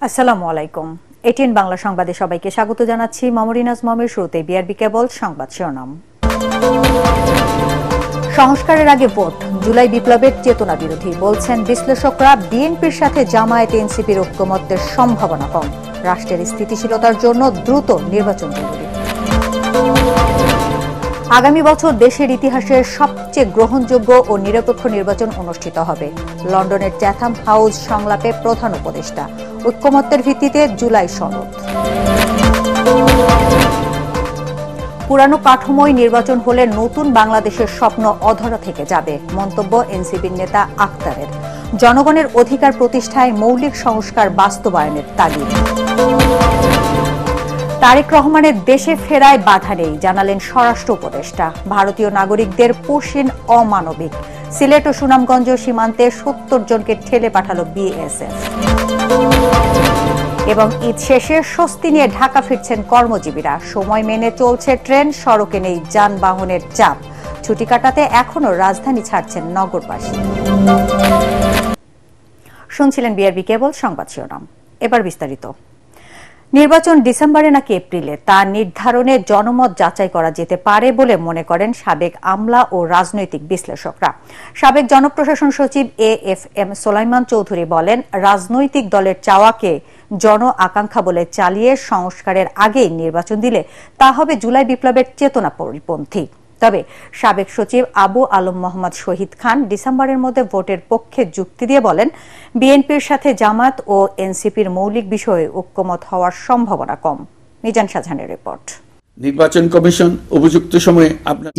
আসসালামু আলাইকুম। এটিএন বাংলা সংবাদে সবাইকে স্বাগত জানাচ্ছি। মমরিনাজ মমের শুরুতে বিআরবি কেবল সংবাদ শিরোনাম। সংস্কারের আগে ভোট, জুলাই বিপ্লবের চেতনা বিরোধী বলছেন বিশ্লেষকরা। বিএনপির সাথে জামায়াত এনসিপির ঐক্যমত্যের সম্ভাবনা কম। রাষ্ট্রের স্থিতিশীলতার জন্য দ্রুত নির্বাচন জরুরি। আগামী বছর দেশের ইতিহাসের সবচেয়ে গ্রহণযোগ্য ও নিরপেক্ষ নির্বাচন অনুষ্ঠিত হবে। লন্ডনের চ্যাথাম হাউস সংলাপে প্রধান উপদেষ্টা। ঐক্যমত্যের ভিত্তিতে জুলাই সনদ। পুরানো কাঠামোয় নির্বাচন হলে নতুন বাংলাদেশের স্বপ্ন অধরা থেকে যাবে, মন্তব্য এনসিপির নেতা আক্তারের। জনগণের অধিকার প্রতিষ্ঠায় মৌলিক সংস্কার বাস্তবায়নের তাগিদ। তারেক রহমানের দেশে ফেরায় বাধা নেই, জানালেন স্বরাষ্ট্র উপদেষ্টা। ভারতীয় নাগরিকদের পুশিন অমানবিক। সিলেট ও সুনামগঞ্জ সীমান্তে ৭০ জনকে ঠেলে পাঠালো বিএসএফ। এবং ঈদ শেষে স্বস্তি নিয়ে ঢাকা ফিরছেন কর্মজীবীরা। সময় মেনে চলছে ট্রেন, সড়কে নেই যানবাহনের চাপ। ছুটি কাটাতে এখনো রাজধানী ছাড়ছেন নগরবাসী। শুনছিলেন বিআরবি কেবল সংবাদ শিরোনাম। এবার বিস্তারিত। নির্বাচন ডিসেম্বরে নাকি এপ্রিলে তা নির্ধারণে জনমত যাচাই করা যেতে পারে বলে মনে করেন সাবেক আমলা ও রাজনৈতিক বিশ্লেষকরা। সাবেক জনপ্রশাসন সচিব AFM সোলাইমান চৌধুরী বলেন, রাজনৈতিক দলের চাওয়াকে জন আকাঙ্ক্ষা বলে চালিয়ে সংস্কারের আগেই নির্বাচন দিলে তা হবে জুলাই বিপ্লবের চেতনা পরিপন্থী। তবে সাবেক সচিব আবু আলম মোহাম্মদ শহীদ খান ডিসেম্বরের মধ্যে ভোটের পক্ষে যুক্তি দিয়ে বলেন, বিএনপির সাথে জামায়াত ও এনসিপির মৌলিক বিষয়ে ঐক্যমত হওয়ার সম্ভাবনা কম। মিজান শাহজাহানের রিপোর্ট। নির্বাচন কমিশন উপযুক্ত সময়ে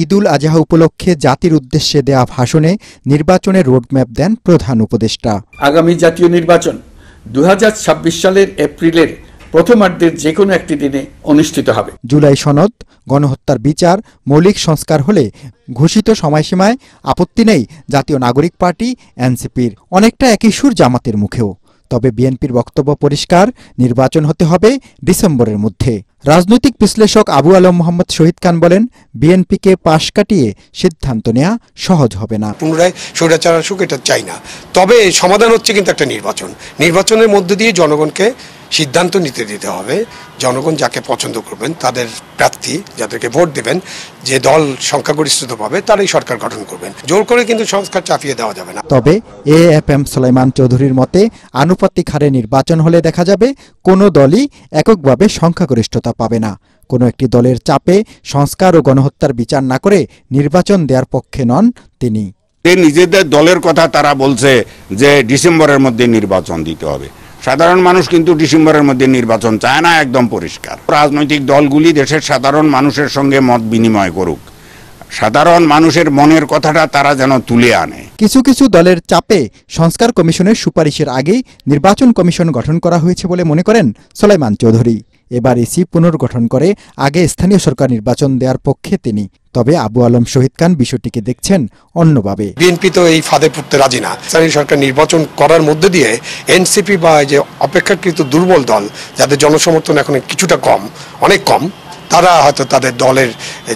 ঈদুল আজহা উপলক্ষে জাতির উদ্দেশ্যে দেয়া ভাষণে নির্বাচনের রোডম্যাপ দেন প্রধান উপদেষ্টা। আগামী জাতীয় নির্বাচন 2026 সালের এপ্রিলের প্রথমার্ধের যে কোনো একটি দিনে অনুষ্ঠিত হবে। জুলাই সনদ, গণহত্যার বিচার, মৌলিক সংস্কার হলে ঘোষিত সময়সীমায় আপত্তি নেই জাতীয় নাগরিক পার্টি এনসিপির, অনেকটা একই সুর জামাতের মুখেও। তবে বিএনপির বক্তব্য পরিষ্কার, নির্বাচন হতে হবে ডিসেম্বরের মধ্যে। রাজনৈতিক বিশ্লেষক আবু আলম মোহাম্মদ শহীদ খান বলেন, বিএনপিকে পাশ কাটিয়ে সিদ্ধান্ত নেওয়া সহজ হবে না। পুনরায় স্বৈরাচার আসুক, এটা চাই না। তবে সমাধান হচ্ছে কিন্তু একটা নির্বাচনের মধ্যে দিয়ে জনগণকে সিদ্ধান্ত নিতে দিতে হবে। জনগণ যাকে পছন্দ করবেন, তাদের প্রার্থী যাদেরকে ভোট দেবেন, যে দল সংখ্যাগরিষ্ঠতা পাবে তারাই সরকার গঠন করবেন। জোর করে কিন্তু সংস্কার চাপিয়ে দেওয়া যাবে না। তবে AFM সোলাইমান চৌধুরীর মতে, আনুপাতিক হারে নির্বাচন হলে দেখা যাবে কোনো দলই এককভাবে সংখ্যাগরিষ্ঠতা পাবে না। কোনো একটি দলের চাপে সংস্কার ও গণহত্যার বিচার না করে নির্বাচন দেওয়ার পক্ষে নন তিনি। নিজেদের দলের কথা তারা বলছে যে ডিসেম্বরের মধ্যে নির্বাচন দিতে হবে। সাধারণ মানুষ কিন্তু ডিসেম্বরের মধ্যে নির্বাচন চায় না, একদম পরিষ্কার। রাজনৈতিক দলগুলি দেশের সাধারণ মানুষের সঙ্গে মত বিনিময় করুক, সাধারণ মানুষের মনের কথাটা তারা যেন তুলে আনে। কিছু কিছু দলের চাপে সংস্কার কমিশনের সুপারিশের আগেই নির্বাচন কমিশন গঠন করা হয়েছে বলে মনে করেন সোলাইমান চৌধুরী। এবার ইসি পুনর্গঠন করে আগে স্থানীয় সরকার নির্বাচন দেওয়ার পক্ষে তিনি। তবে আবু আলম শহীদ খান বিষয়টিকে দেখছেন অন্যভাবে। বিএনপি তো এই ফাঁদে পড়তে রাজি না। স্থানীয় সরকার নির্বাচন করার মধ্যে দিয়ে এনসিপি বা যে অপেক্ষাকৃত দুর্বল দল, যাদের জনসমর্থন এখন কিছুটা কম, অনেক কম, তারা হয়তো তাদের দলের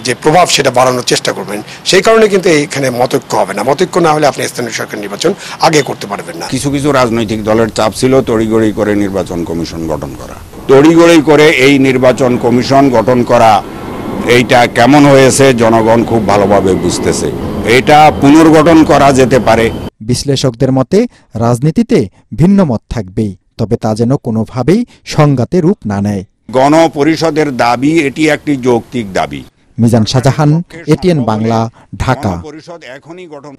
যে প্রভাব সেটা বাড়ানোর চেষ্টা করবেন। সেই কারণে কিন্তু এইখানে মতৈক্য হবে না। মতৈক্য না হলে আপনি স্থানীয় সরকার নির্বাচন আগে করতে পারবেন না। কিছু কিছু রাজনৈতিক দলের চাপ ছিল তড়িঘড়ি করে নির্বাচন কমিশন গঠন করা। তড়িঘড়ি করে এই নির্বাচন কমিশন গঠন করা, এইটা কেমন হয়েছে জনগণ খুব ভালোভাবে বুঝতেছে। এটা পুনর্গঠন করা যেতে পারে। বিশ্লেষকদের মতে, রাজনীতিতে ভিন্ন মত থাকবেই, তবে তা যেন কোনোভাবেই সংঘাতে রূপ না নেয়। গণপরিষদের দাবি এটি একটি যৌক্তিক দাবি। মিজান শাহজাহান, এটিএন বাংলা, ঢাকা। পরিষদ এখনই গঠন।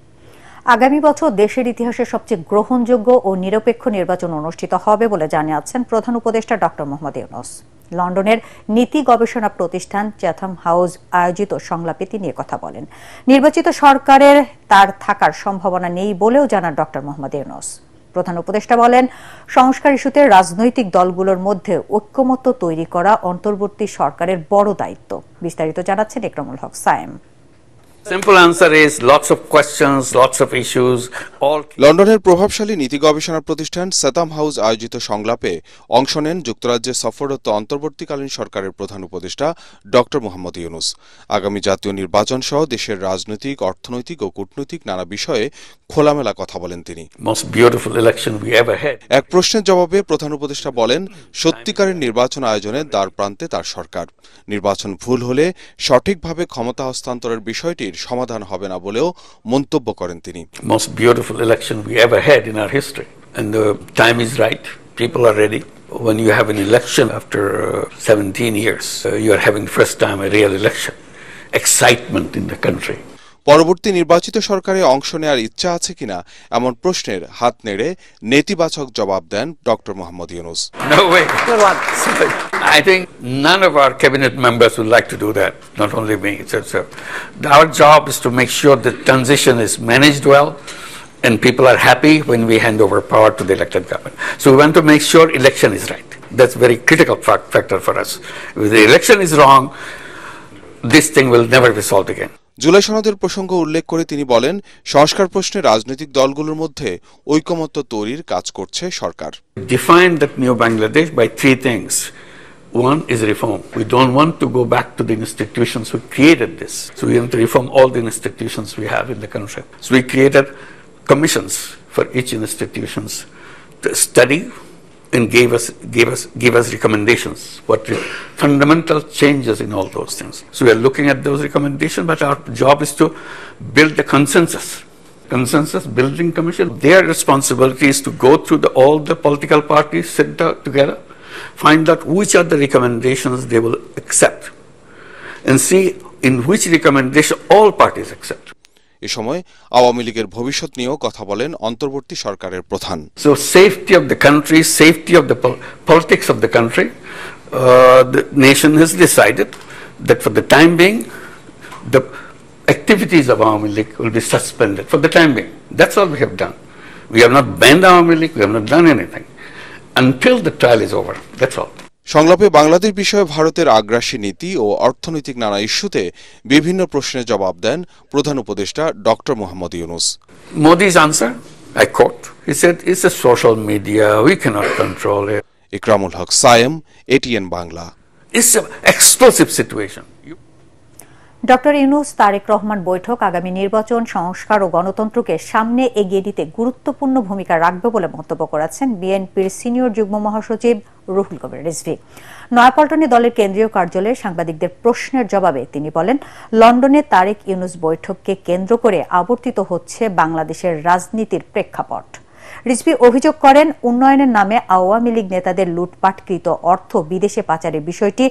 আগামী বছর দেশের ইতিহাসে সবচেয়ে গ্রহণযোগ্য ও নিরপেক্ষ নির্বাচন অনুষ্ঠিত হবে বলে জানিয়েছেন প্রধান উপদেষ্টা ডক্টর মোহাম্মদ ইউনূস। লন্ডনের নীতি গবেষণা প্রতিষ্ঠান চ্যাথাম হাউস আয়োজিত সংলাপে তিনি কথা বলেন। নির্বাচিত সরকারের তার থাকার সম্ভাবনা নেই বলেও জানান ডক্টর মোহাম্মদ ইউনূস। প্রধান উপদেষ্টা বলেন, সংস্কার ইস্যুতে রাজনৈতিক দলগুলোর মধ্যে ঐক্যমত্য তৈরি করা অন্তর্বর্তী সরকারের বড় দায়িত্ব। বিস্তারিত জানাচ্ছেন Ikramul Haque Sayem. Simple answer is lots of questions, lots of issues, all. লন্ডনের প্রভাবশালী নীতি গবেষণা প্রতিষ্ঠান স্যাথাম হাউস আয়োজিত সংলাপে অংশ নেন যুক্তরাজ্যে সফররত অন্তর্বর্তীকালীন সরকারের প্রধান উপদেষ্টা ডক্টর মোহাম্মদ ইউনূস। আগামী জাতীয় নির্বাচন সহ দেশের রাজনৈতিক, অর্থনৈতিক ও কূটনৈতিক নানা বিষয়ে খোলামেলা কথা বলেন তিনি। Most beautiful election we ever had. এক প্রশ্নের জবাবে প্রধান উপদেষ্টা বলেন, সত্যিকারের নির্বাচন আয়োজনে দ্বার প্রান্তে তার সরকার। নির্বাচন ভুল হলে সঠিকভাবে ক্ষমতা হস্তান্তরের বিষয়টির সমাধান হবে না বলেও মন্তব্য করেন তিনি। Most beautiful election we ever had in our history, and the time is right. People are ready. When you have an election after 17 years, you are having first time a real election. Excitement in the country. পরবর্তী নির্বাচিত সরকারে অংশ নেওয়ার ইচ্ছা আছে কিনা এমন প্রশ্নের হাত নেড়ে নেতিবাচক জবাব দেন doctor Mohammad Yunus. No way. I think none of our cabinet members would like to do that. Not only me. So our job is to make sure the transition is managed well, and people are happy when we hand over power to the elected government. So we want to make sure election is right. That's a very critical factor for us. If the election is wrong, this thing will never be solved again. July সনদের প্রসঙ্গ উল্লেখ করে তিনি বলেন, সংস্কার প্রশ্নে রাজনৈতিক দলগুলোর মধ্যে ঐকমত্য তৈরির কাজ করছে সরকার। Define that new Bangladesh by three things. One is reform. We don't want to go back to the institutions who created this. So we want to reform all the institutions we have in the country. So we created commissions for each institutions to study and give us recommendations, what fundamental changes in all those things. So we are looking at those recommendations, but our job is to build the consensus building commission. Their responsibility is to go through all the political parties, sit down together, find out which are the recommendations they will accept, and see in which recommendation all parties accept. এ সময় আওয়ামী লীগের ভবিষ্যৎ নিয়েও কথা বলেন অন্তর্বর্তী সরকারের প্রধান। So safety of the country, safety of the politics of the country, the nation has decided that for the time being, the activities of Awami League will be suspended for the time being. That's all we have done. We have not banned Awami League, we have not done anything until the trial is over. That's all. সংলাপে বাংলাদেশ বিষয়ে ভারতের আগ্রাসী নীতি ও অর্থনৈতিক নানা ইস্যুতে বিভিন্ন প্রশ্নের জবাব দেন প্রধান উপদেষ্টা doctor Mohammad Yunus. Modi's answer, I quote, he said, it's a social media, we cannot control it. Ikramul Haque Sayem, ATN Bangla. It's an explosive situation. Doctor Yunus Tarique Rahman বৈঠক আগামী নির্বাচন, সংস্কার ও গণতন্ত্রকে সামনে এগিয়ে দিতে গুরুত্বপূর্ণ ভূমিকা রাখবে বলে মন্তব্য করেছেন বিএনপির সিনিয়র যুগ্ম মহাসচিব রুহুল কবির রিজভী। নয়াপল্টনে দলের কেন্দ্রীয় কার্যালয়ে সাংবাদিকদের প্রশ্নের জবাবে তিনি বলেন, লন্ডনে তারেক ইউনূস বৈঠককে কেন্দ্র করে আবর্তিত হচ্ছে বাংলাদেশের রাজনীতির প্রেক্ষাপট। রিজভী অভিযোগ করেন, উন্নয়নের নামে আওয়ামী লীগ নেতাদের লুটপাটকৃত অর্থ বিদেশে পাচারের বিষয়টি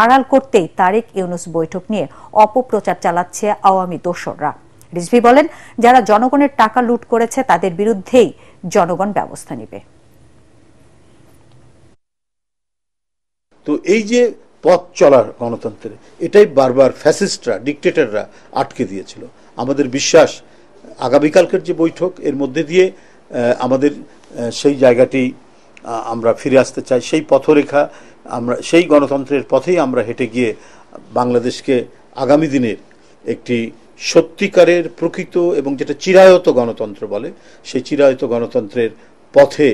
আড়াল করতেই তারেক ইউনূস বৈঠক নিয়ে অপপ্রচার চালাচ্ছে আওয়ামী দোসররা। রিজভী বলেন, যারা জনগণের টাকা লুট করেছে তাদের বিরুদ্ধেই জনগণ ব্যবস্থা নেবে। তো এই যে পথ চলার গণতন্ত্রের, এটাই বারবার ফ্যাসিস্টরা, ডিকটেটররা আটকে দিয়েছিল। আমাদের বিশ্বাস আগামীকালকের যে বৈঠক, এর মধ্যে দিয়ে আমাদের সেই জায়গাটি আমরা ফিরে আসতে চাই, সেই পথরেখা, আমরা সেই গণতন্ত্রের পথেই আমরা হেঁটে গিয়ে বাংলাদেশকে আগামী দিনের একটি সত্যিকারের প্রকৃত এবং যেটা চিরায়ত গণতন্ত্র বলে, সেই চিরায়ত গণতন্ত্রের পথে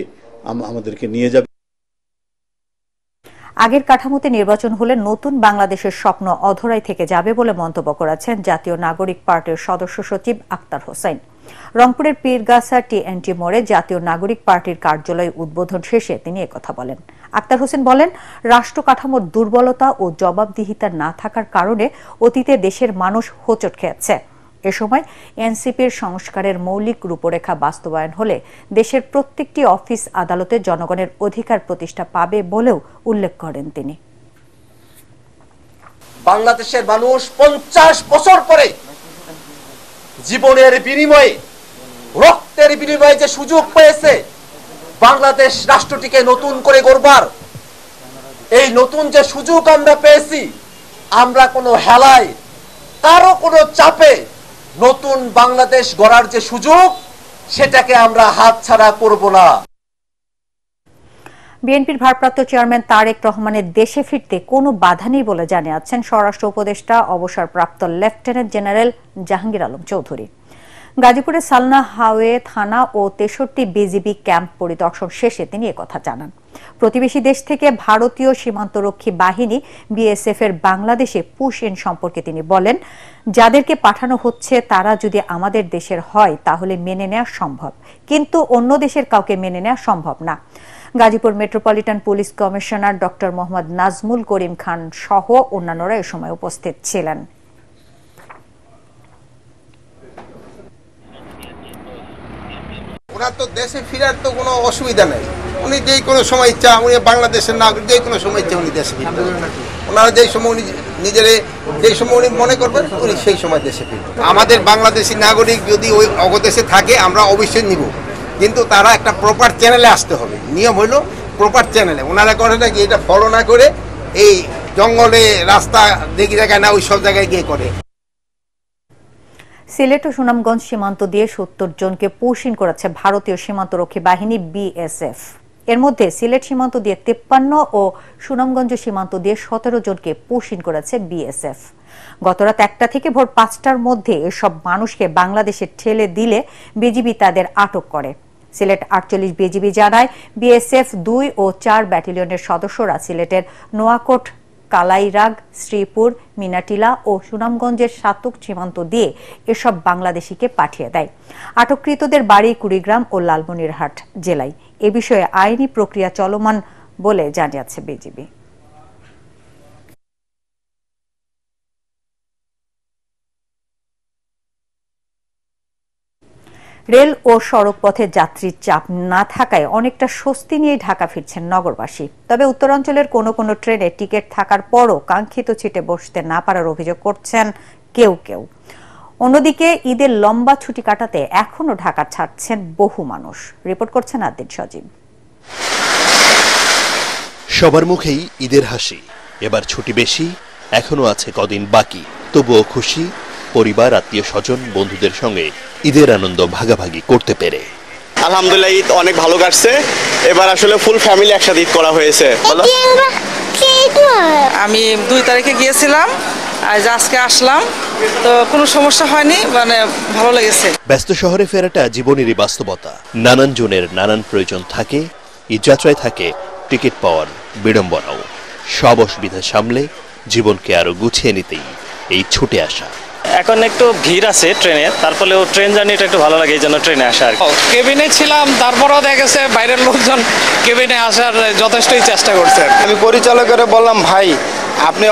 আমাদেরকে নিয়ে যাবে। আগের কাঠামোতে নির্বাচন হলে নতুন বাংলাদেশের স্বপ্ন অধরাই থেকে যাবে বলে মন্তব্য করেছেন জাতীয় নাগরিক পার্টির সদস্য সচিব আক্তার হোসেন। রংপুরের পীরগাছা টিএনটি মোড়ে জাতীয় নাগরিক পার্টির কার্যালয় উদ্বোধন শেষে তিনি একথা বলেন। আক্তার হোসেন বলেন, রাষ্ট্র কাঠামোর দুর্বলতা ও জবাবদিহিতা না থাকার কারণে অতীতে দেশের মানুষ হোঁচট খেয়েছে। এ সময় এনসিপির সংস্কারের মৌলিক রূপরেখা বাস্তবায়ন হলে দেশের প্রত্যেকটি অফিস আদালতে জনগণের অধিকার প্রতিষ্ঠা পাবে বলেও উল্লেখ করেন তিনি। বাংলাদেশের মানুষ 50 বছর পরে জীবনের বিনিময়ে, রক্তের বিনিময়ে যে সুযোগ পেয়েছে বাংলাদেশ রাষ্ট্রটিকে নতুন করে গড়বার, এই নতুন যে সুযোগ আমরা পেয়েছি, আমরা কোনো হেলায়, কারো কোনো চাপে নতুন বাংলাদেশ গড়ার যে সুযোগ, সেটাকে আমরা হাতছাড়া করব না। বিএনপির ভারপ্রাপ্ত চেয়ারম্যান তারেক রহমানের দেশে ফিরতে কোনো বাধা নেই বলে জানিয়েছেন স্বরাষ্ট্র উপদেষ্টা অবসরপ্রাপ্ত লেফটেন্যান্ট জেনারেল জাহাঙ্গীর আলম চৌধুরী। গাজীপুরের সালনা হাওয়ে থানা ও 63 বিজিবি ক্যাম্প পরিদর্শন শেষে তিনি একথা জানান। প্রতিবেশী দেশ থেকে ভারতীয় সীমান্তরক্ষী বাহিনী বিএসএফ এর বাংলাদেশে পুশ ইন সম্পর্কে তিনি বলেন, যাদেরকে পাঠানো হচ্ছে তারা যদি আমাদের দেশের হয় তাহলে মেনে নেওয়া সম্ভব, কিন্তু অন্য দেশের কাউকে মেনে নেওয়া সম্ভব না। Gazipur metropolitan police commissioner doctor Mohammad Nazmul Karim Khan সহ অন্যান্যরা এ সময় উপস্থিত ছিলেন। ওনার তো দেশে ফেরার তো কোনো অসুবিধা নেই, উনি যেই কোনো সময় ইচ্ছা, উনি বাংলাদেশের নাগরিক, যে কোনো সময় ইচ্ছা উনি দেশে ফিরবেন। ওনারা যেই সময় উনি নিজেরে যেই সময় উনি মনে করবেন উনি সেই সময় দেশে ফিরবেন। আমাদের বাংলাদেশি নাগরিক যদি ওই অগদেশে থাকে আমরা অবশ্যই নিব, কিন্তু তারা একটা প্রপার চ্যানেলে আসতে হবে। নিয়ম হইল প্রপার চ্যানেলে। ওনারা করে নাকি এটা ফলো না করে এই জঙ্গলে রাস্তা দেখি জায়গায় না ওই সব জায়গায় গিয়ে করে। সিলেট ও সুনামগঞ্জ সীমান্ত দিয়ে 70 জনকে পুশ ইন করেছে ভারতীয় সীমান্তরক্ষী বাহিনী বিএসএফ। এর মধ্যে সিলেট সীমান্ত দিয়ে 53 ও সুনামগঞ্জ সীমান্ত দিয়ে 17 জনকে পুশ ইন করেছে বিএসএফ। গতরাত 1টা থেকে ভোর 5টার মধ্যে এসব মানুষকে বাংলাদেশে ঠেলে দিলে বিজিবি তাদের আটক করে। সিলেট 48 বিজিবি জানায়, বিএসএফ 2 ও 4 ব্যাটালিয়নের সদস্যরা সিলেটের নোয়াকোট, কালাইরাগ, শ্রীপুর, মিনাটিলা ও সুনামগঞ্জের সাতুক সীমান্ত দিয়ে এসব বাংলাদেশিকে পাঠিয়ে দেয়। আটককৃতদের বাড়ি কুড়িগ্রাম ও লালমনিরহাট জেলায়। এ বিষয়ে আইনি প্রক্রিয়া চলমান বলে জানিয়েছে বিজিবি। রেল ও সড়ক পথে যাত্রীর চাপ না থাকায় অনেকটা স্বস্তি নিয়ে ঢাকা ফিরছেন নগরবাসী। তবে উত্তরাঞ্চলের কোনো কোনো ট্রেনে টিকিট থাকার পরও কাঙ্ক্ষিত সিটে বসতে না পারার অভিযোগ করছেন কেউ কেউ। অন্যদিকে ঈদের লম্বা ছুটি কাটাতে এখনো ঢাকা ছাড়ছেন বহু মানুষ। রিপোর্ট করছেন আদিল সজীব। সবার মুখেই ঈদের হাসি। এবার ছুটি বেশি, এখনো আছে কদিন বাকি, তবুও খুশি পরিবার, আত্মীয় স্বজন, বন্ধুদের সঙ্গে ঈদের আনন্দ ভাগাভাগি করতে পেরে। আলহামদুলিল্লাহ ঈদ অনেক ভালো কাটছে। এবার আসলে ফুল ফ্যামিলি একসাথে ঈদ করা হয়েছে। আমি 2 তারিখে গিয়েছিলাম, আজ আজকে আসলাম, তো কোনো সমস্যা হয়নি, মানে ভালো লেগেছে। ব্যস্ত শহরে ফেরাটা জীবনেরই বাস্তবতা। নানান জনের নানান প্রয়োজন থাকে, ঈদ যাত্রায় থাকে টিকিট পাওয়ার বিড়ম্বনাও। সব অসুবিধা সামলে জীবনকে আরো গুছিয়ে নিতেই এই ছুটে আসা। এখন একটু ভিড় আছে ট্রেনে, তারপরেও ট্রেন জার্নিটা একটু ভালো লাগে, এই জন্য ট্রেনে আসা। কেবিনে ছিলাম, তারপরেও দেখা গেছে বাইরের লোকজন কেবিনে আসার যথেষ্টই চেষ্টা করছে। আমি পরিচালকের বললাম, ভাই আপনি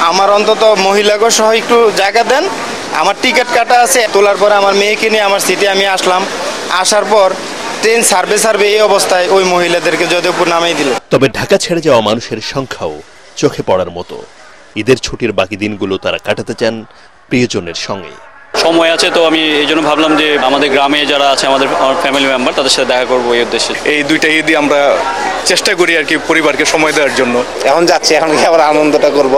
আমার অন্তত মহিলাকে সহ একটু জায়গা দেন, আমার টিকিট কাটা আছে। তোলার পরে আমার মেয়েকে নিয়ে আমার সিটে আমি আসলাম। আসার পর ট্রেন সার্ভে এই অবস্থায় ওই মহিলাদেরকে যদিও নামিয়ে দিল। তবে ঢাকা ছেড়ে যাওয়া মানুষের সংখ্যাও চোখে পড়ার মতো। ঈদের ছুটির বাকি দিনগুলো তারা কাটাতে চান প্রিয়জনের সঙ্গে। সময় আছে তো আমি এই জন্য ভাবলাম যে আমাদের গ্রামে যারা আছে আমার ফ্যামিলি মেম্বার, তাদের সাথে দেখা করবো এই উদ্দেশ্যে। এই 2টা ঈদই আমরা চেষ্টা করি আর কি পরিবারকে সময় দেওয়ার জন্য। এখন যাচ্ছি, এখন কি আবার আনন্দটা করব।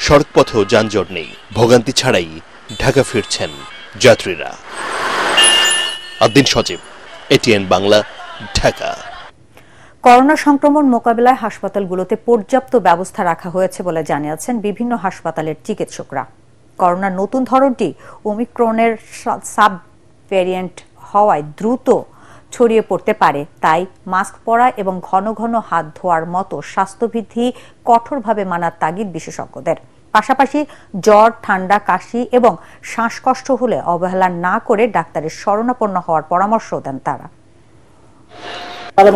সড়ক পথেও যানজট নেই, ভোগান্তি ছাড়াই ঢাকা ফিরছেন যাত্রীরা। আদিন সজীব, এটিএন বাংলা, ঢাকা। করোনা সংক্রমণ মোকাবিলায় হাসপাতালগুলোতে পর্যাপ্ত ব্যবস্থা রাখা হয়েছে বলে জানিয়েছেন বিভিন্ন হাসপাতালের চিকিৎসকরা। করোনার নতুন ধরনটি ওমিক্রনের সাব ভ্যারিয়েন্ট হওয়ায় দ্রুত ছড়িয়ে পড়তে পারে, তাই মাস্ক পরা এবং ঘন ঘন হাত ধোয়ার মতো স্বাস্থ্যবিধি কঠোরভাবে মানার তাগিদ বিশেষজ্ঞদের। পাশাপাশি জ্বর, ঠান্ডা, কাশি এবং শ্বাসকষ্ট হলে অবহেলা না করে ডাক্তারের শরণাপন্ন হওয়ার পরামর্শ দেন তারা।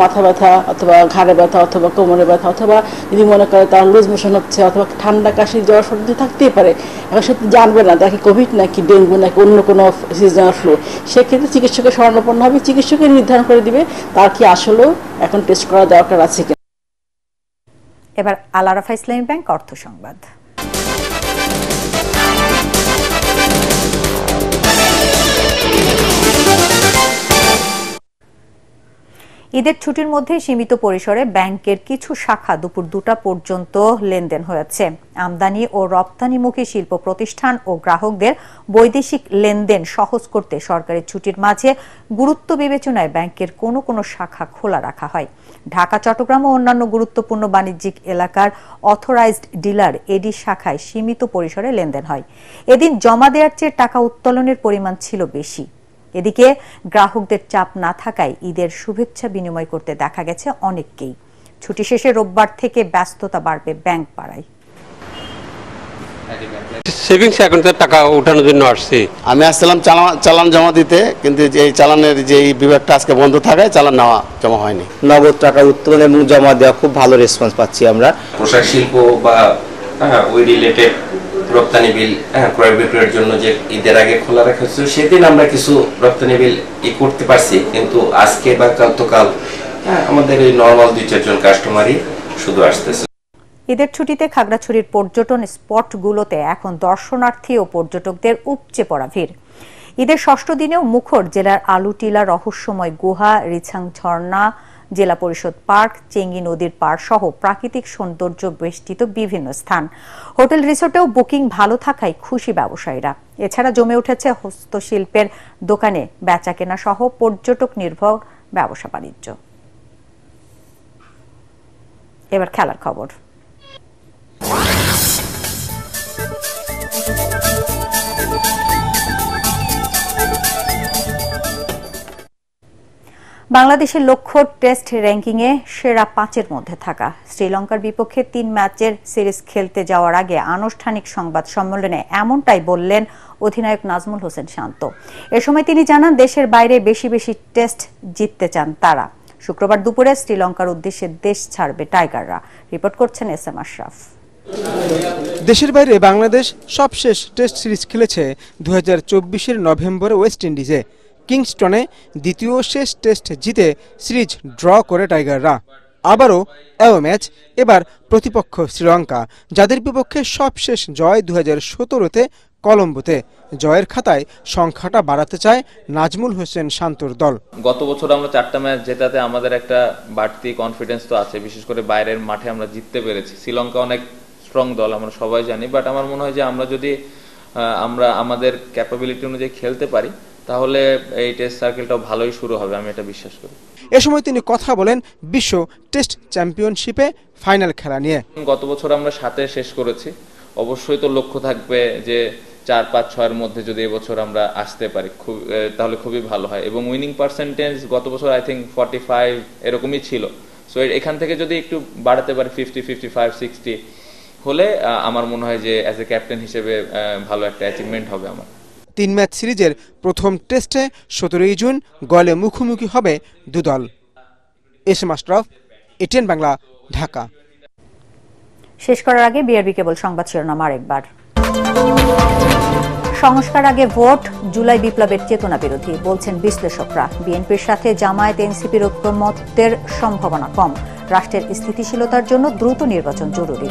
মাথা ব্যথা অথবা ঘাড়ে ব্যথা অথবা কোমরে ব্যথা অথবা যদি মনে করে তার লুজ মোশন হচ্ছে অথবা ঠান্ডা, কাশি, জ্বর, সর্দি থাকতেই পারে। এখন সত্যি জানবে না তাকে কোভিড নাকি ডেঙ্গু নাকি অন্য কোনো সিজনাল ফ্লু। সেক্ষেত্রে চিকিৎসকের শরণাপন্ন হবে, চিকিৎসকের নির্ধারণ করে দিবে তার কি আসলেও এখন টেস্ট করা দরকার আছে কিনা। এবার আল আরাফা ইসলামী ব্যাংক অর্থ সংবাদ। ঈদের ছুটির মধ্যে সীমিত পরিসরে ব্যাংকের কিছু শাখা দুপুর 2টা পর্যন্ত লেনদেন হয়েছে। আমদানি ও রপ্তানিমুখী শিল্প প্রতিষ্ঠান ও গ্রাহকদের বৈদেশিক লেনদেন সহজ করতে সরকারি ছুটির মাঝে গুরুত্ব বিবেচনায় ব্যাংকের কোনো কোনো শাখা খোলা রাখা হয়। ঢাকা, চট্টগ্রাম ও অন্যান্য গুরুত্বপূর্ণ বাণিজ্যিক এলাকার অথরাইজড ডিলার এডি শাখায় সীমিত পরিসরে লেনদেন হয়। এদিন জমা দেওয়ার চেয়ে টাকা উত্তোলনের পরিমাণ ছিল বেশি। এদিকে গ্রাহকদের চাপ না থাকায় ঈদের শুভেচ্ছা বিনিময় করতে দেখা গেছে অনেককেই। ছুটি শেষে রোববার থেকে ব্যস্ততা বাড়বে ব্যাংক পাড়ায়। সেভিংস অ্যাকাউন্টে টাকা ওঠানোর জন্য আসছি। আমি আসছিলাম চালান জমা দিতে, কিন্তু এই চালানের যে বিভাগটা আজকে বন্ধ থাকায় চালান নেওয়া জমা হয়নি। নগদ টাকা উত্তোলন এবং জমা দেওয়া খুব ভালো রেসপন্স পাচ্ছি আমরা। পোশাক শিল্প বা ওই রিলেটেড রপ্তানি বিল ক্রয় বিক্রয়ের জন্য যে ঈদের আগে খোলা রাখা হয়েছিল, সেদিন আমরা কিছু রপ্তানি বিল করতে পারছি, কিন্তু আজকে বা গতকাল আমাদের এই নর্মাল 2-4 জন কাস্টমারই শুধু আসতেছে। ঈদের ছুটিতে খাগড়াছড়ির পর্যটন স্পটগুলোতে এখন দর্শনার্থী ও পর্যটকদের উপচে পড়া ভিড়। ঈদের ষষ্ঠ দিনেও মুখর জেলার আলুটিলা রহস্যময় গুহা, রিছাং ঝর্ণা, জেলা পরিষদ পার্ক, চেঙ্গি নদীর পাড় সহ প্রাকৃতিক সৌন্দর্য বেষ্টিত বিভিন্ন স্থান। হোটেল রিসোর্টেও বুকিং ভালো থাকায় খুশি ব্যবসায়ীরা। এছাড়া জমে উঠেছে হস্তশিল্পের দোকানে বেচাকেনা সহ পর্যটক নির্ভর ব্যবসা বাণিজ্য। এবার খেলার খবর। বাংলাদেশের লক্ষ্য টেস্ট র্যাঙ্কিংয়ে সেরা 5-এর মধ্যে থাকা। শ্রীলঙ্কার বিপক্ষে 3 ম্যাচের সিরিজ খেলতে যাওয়ার আগে আনুষ্ঠানিক সংবাদ সম্মেলনে এমনটাই বললেন অধিনায়ক নাজমুল হোসেন শান্ত। এ সময় তিনি জানান, দেশের বাইরে বেশি বেশি টেস্ট জিততে চান তারা। শুক্রবার দুপুরে শ্রীলঙ্কার উদ্দেশ্যে দেশ ছাড়বে টাইগাররা। রিপোর্ট করছেন এস.এম. আশরাফ। দেশের বাইরে বাংলাদেশ সবশেষ টেস্ট সিরিজ খেলেছে 2024-এর নভেম্বরে ওয়েস্ট ইন্ডিজে। কিংস্টনে দ্বিতীয় শেষ টেস্ট জিতে সিরিজ ড্র করে টাইগাররা। আবারও এও ম্যাচ, এবার প্রতিপক্ষ শ্রীলঙ্কা, যাদের বিপক্ষে সবশেষ জয় 2017-তে কলম্বোতে। জয়ের খাতায় সংখ্যাটা বাড়াতে চায় নাজমুল হোসেন শান্তর দল। গত বছর আমরা 4টা ম্যাচ জেতাতে আমাদের একটা বাড়তি কনফিডেন্স তো আছে, বিশেষ করে বাইরের মাঠে আমরা জিততে পেরেছি। শ্রীলঙ্কা অনেক স্ট্রং দল, আমরা সবাই জানি, বাট আমার মনে হয় যে আমরা যদি আমাদের ক্যাপাবিলিটি অনুযায়ী খেলতে পারি, তাহলে এই টেস্ট সার্কেলটাও ভালোই শুরু হবে, আমি এটা বিশ্বাস করি। এ সময় তিনি কথা বলেন বিশ্ব টেস্ট চ্যাম্পিয়নশিপে ফাইনাল খেলা নিয়ে। গত বছর আমরা 7-এ শেষ করেছি, অবশ্যই তো লক্ষ্য থাকবে যে 4, 5, 6-এর মধ্যে যদি এবছর আমরা আসতে পারি তাহলে খুবই ভালো হয়। এবং উইনিং পার্সেন্টেজ গত বছর আই থিঙ্ক 45 এরকমই ছিল। সো এখান থেকে যদি একটু বাড়াতে পারি 50, 55, 60 হলে আমার মনে হয় যে অ্যাজ এ ক্যাপ্টেন হিসেবে ভালো একটা অ্যাচিভমেন্ট হবে আমার। 3 ম্যাচ সিরিজের প্রথম টেস্টে 17 জুন গলে মুখোমুখি হবে দুদল। এস.এম. আশরাফ, এটিএন বাংলা, ঢাকা। শেষ করার আগে বিআরবি কেবল সংবাদ শিরোনাম আরেকবার। সংস্কার আগে ভোট, জুলাই বিপ্লবের চেতনা বিরোধী বলছেন বিশ্লেষকরা। বিএনপির সাথে জামায়াত এনসিপির ঐক্যমত্যের সম্ভাবনা কম। রাষ্ট্রের স্থিতিশীলতার জন্য দ্রুত নির্বাচন জরুরি।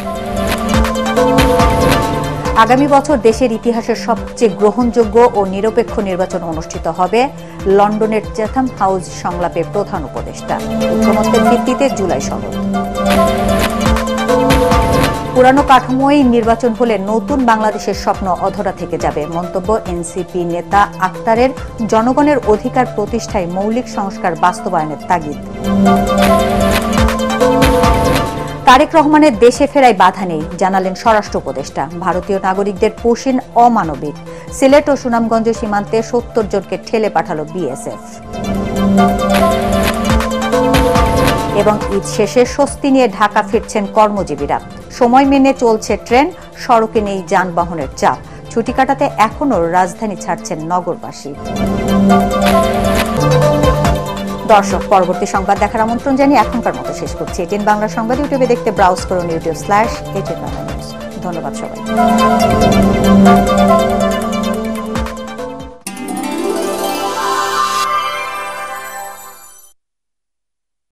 আগামী বছর দেশের ইতিহাসের সবচেয়ে গ্রহণযোগ্য ও নিরপেক্ষ নির্বাচন অনুষ্ঠিত হবে। লন্ডনের চ্যাথাম হাউস সংলাপে প্রধান উপদেষ্টা। ঐক্যমত্যের ভিত্তিতে জুলাই সনদ। পুরানো কাঠামোই নির্বাচন হলে নতুন বাংলাদেশের স্বপ্ন অধরা থেকে যাবে। মন্তব্য এনসিপি নেতা আক্তারের। জনগণের অধিকার প্রতিষ্ঠায় মৌলিক সংস্কার বাস্তবায়নের তাগিদ। তারেক রহমানের দেশে ফেরায় বাধা নেই, জানালেন স্বরাষ্ট্র উপদেষ্টা। ভারতীয় নাগরিকদের পুশিন অমানবিক। সিলেট ও সুনামগঞ্জ সীমান্তে 70 জনকে ঠেলে পাঠালো বিএসএফ। এবং ঈদ শেষে স্বস্তি নিয়ে ঢাকা ফিরছেন কর্মজীবীরা। সময় মেনে চলছে ট্রেন, সড়কে নেই যানবাহনের চাপ। ছুটি কাটাতে এখনও রাজধানী ছাড়ছেন নগরবাসী। দর্শক, পরবর্তী সংবাদ দেখার আমন্ত্রণ জানিয়ে এখনকার মতো শেষ করছি। এটিএন বাংলা সংবাদ ইউটিউবে দেখতে ব্রাউজ করুন youtube/ATN Bangla News। ধন্যবাদ সবাই।